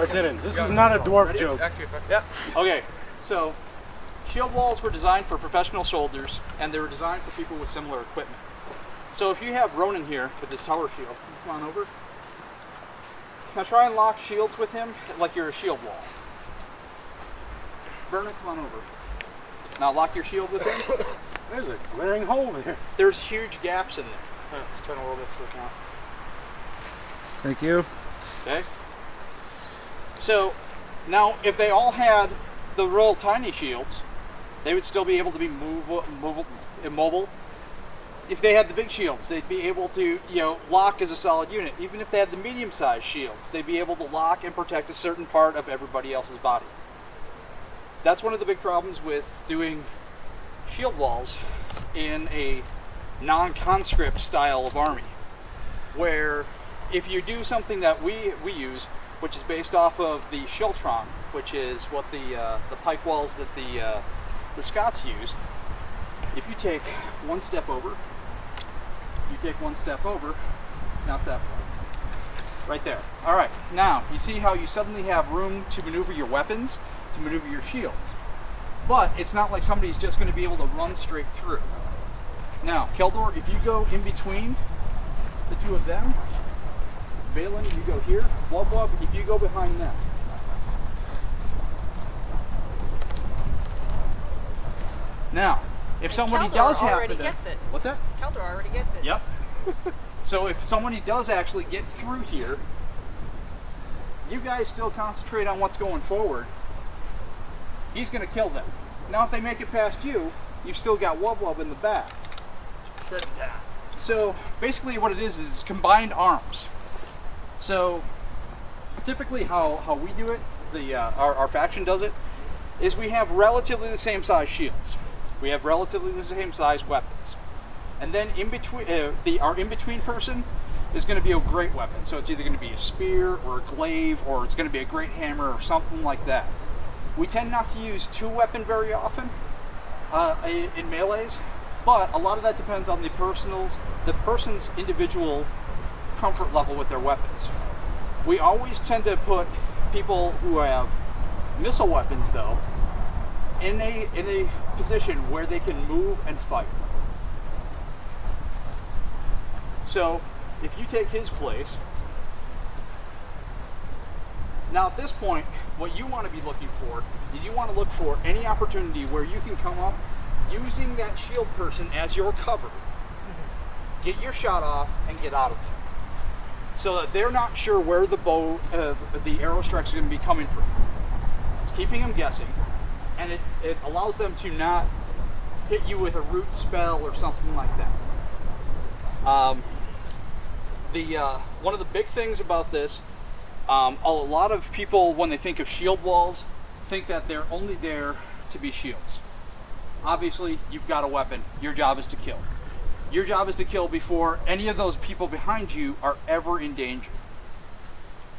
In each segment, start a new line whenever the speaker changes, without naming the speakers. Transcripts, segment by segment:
Lieutenant, this is not a dwarf joke.
Yep. Okay, so shield walls were designed for professional soldiers, and they were designed for people with similar equipment. So if you have Ronan here with his tower shield, come on over. Now try and lock shields with him like you're a shield wall. Vernon, come on over. Now lock your shield with him.
There's a glaring hole there.
There's huge gaps in there.
Let's turn a little bit so now.
Thank you.
Okay. So now if they all had the real tiny shields, they would still be able to be immobile. If they had the big shields, they'd be able to, lock as a solid unit. Even if they had the medium-sized shields, they'd be able to lock and protect a certain part of everybody else's body. That's one of the big problems with doing shield walls in a non-conscript style of army, where if you do something that we use, which is based off of the Shiltron, which is what the pike walls that the Scots used. If you take one step over, not that far, right there. All right, now you see how you suddenly have room to maneuver your weapons, to maneuver your shields. But it's not like somebody's just going to be able to run straight through. Now, Keldor, if you go in between the two of them, Valen, you go here, Wub, if you go behind them. Now, if somebody does happen to...
Gets it.
What's that?
Keldor already gets it.
Yep. So if somebody does actually get through here, you guys still concentrate on what's going forward. He's going to kill them. Now if they make it past you, you've still got Wub in the back. So basically what it is combined arms. So typically how we do it, our faction does it, is we have relatively the same size shields. We have relatively the same size weapons. And then in between, our in-between person is going to be a great weapon. So it's either going to be a spear or a glaive, or it's going to be a great hammer or something like that. We tend not to use two weapon very often in melees, but a lot of that depends on the person's individual comfort level with their weapons. We always tend to put people who have missile weapons, though, in a position where they can move and fight. So if you take his place, now at this point, what you want to be looking for is you want to look for any opportunity where you can come up using that shield person as your cover, get your shot off, and get out of it. So that they're not sure where the arrow strikes are going to be coming from. It's keeping them guessing, and it allows them to not hit you with a root spell or something like that. One of the big things about this, a lot of people, when they think of shield walls, think that they're only there to be shields. Obviously, you've got a weapon. Your job is to kill. Your job is to kill before any of those people behind you are ever in danger.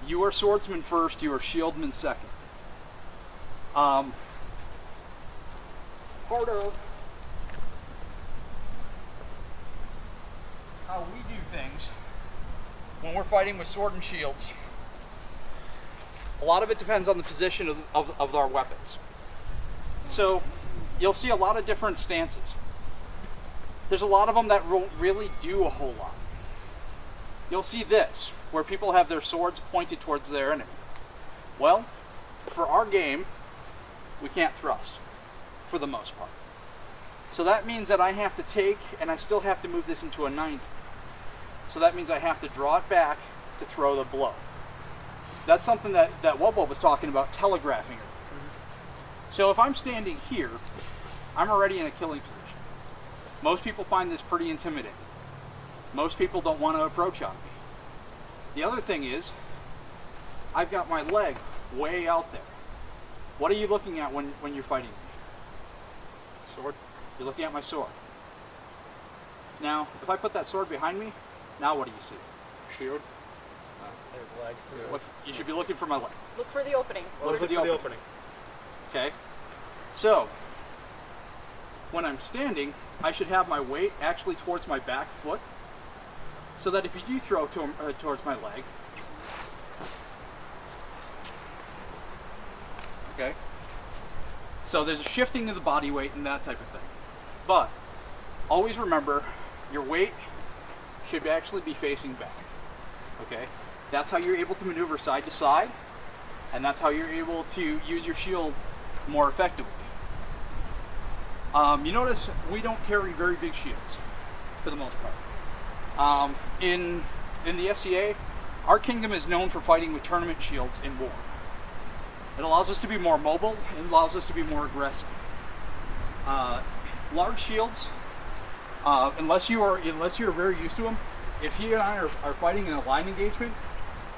You are swordsman first, you are shieldman second. Part of how we do things when we're fighting with sword and shields, a lot of it depends on the position of our weapons. So you'll see a lot of different stances. There's a lot of them that won't really do a whole lot. You'll see this, where people have their swords pointed towards their enemy. Well, for our game, we can't thrust, for the most part. So that means that I have to take, and I still have to move this into a 90. So that means I have to draw it back to throw the blow. That's something that Wubbo was talking about, telegraphing it. So if I'm standing here, I'm already in a killing position. Most people find this pretty intimidating. Most people don't want to approach on me. The other thing is, I've got my leg way out there. What are you looking at when you're fighting me? Sword? You're looking at my sword. Now, if I put that sword behind me, now what do you see?
Shield.
There's leg.
What, you should be looking for my leg.
Look for the opening.
Look for the opening. Okay. So, when I'm standing, I should have my weight actually towards my back foot, so that if you do throw towards my leg, Okay? So there's a shifting of the body weight and that type of thing. But always remember, your weight should actually be facing back. Okay? That's how you're able to maneuver side to side, and that's how you're able to use your shield more effectively. You notice we don't carry very big shields, for the most part. In the SCA, our kingdom is known for fighting with tournament shields in war. It allows us to be more mobile, it allows us to be more aggressive. Large shields, unless you're very used to them, if he and I are fighting in a line engagement,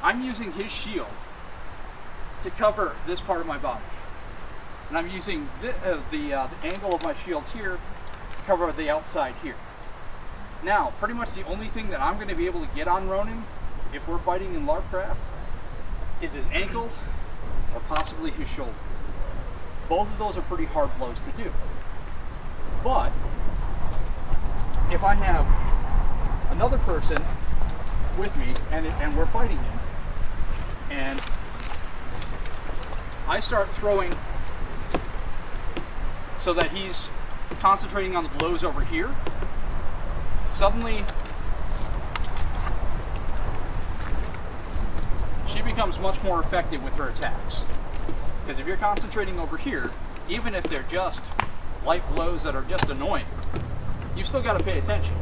I'm using his shield to cover this part of my body. And I'm using the angle of my shield here to cover the outside here. Now, pretty much the only thing that I'm going to be able to get on Ronin, if we're fighting in LarpCraft, is his ankle or possibly his shoulder. Both of those are pretty hard blows to do. But if I have another person with me and we're fighting him, and I start throwing so that he's concentrating on the blows over here, suddenly she becomes much more effective with her attacks. Because if you're concentrating over here, even if they're just light blows that are just annoying, you've still got to pay attention.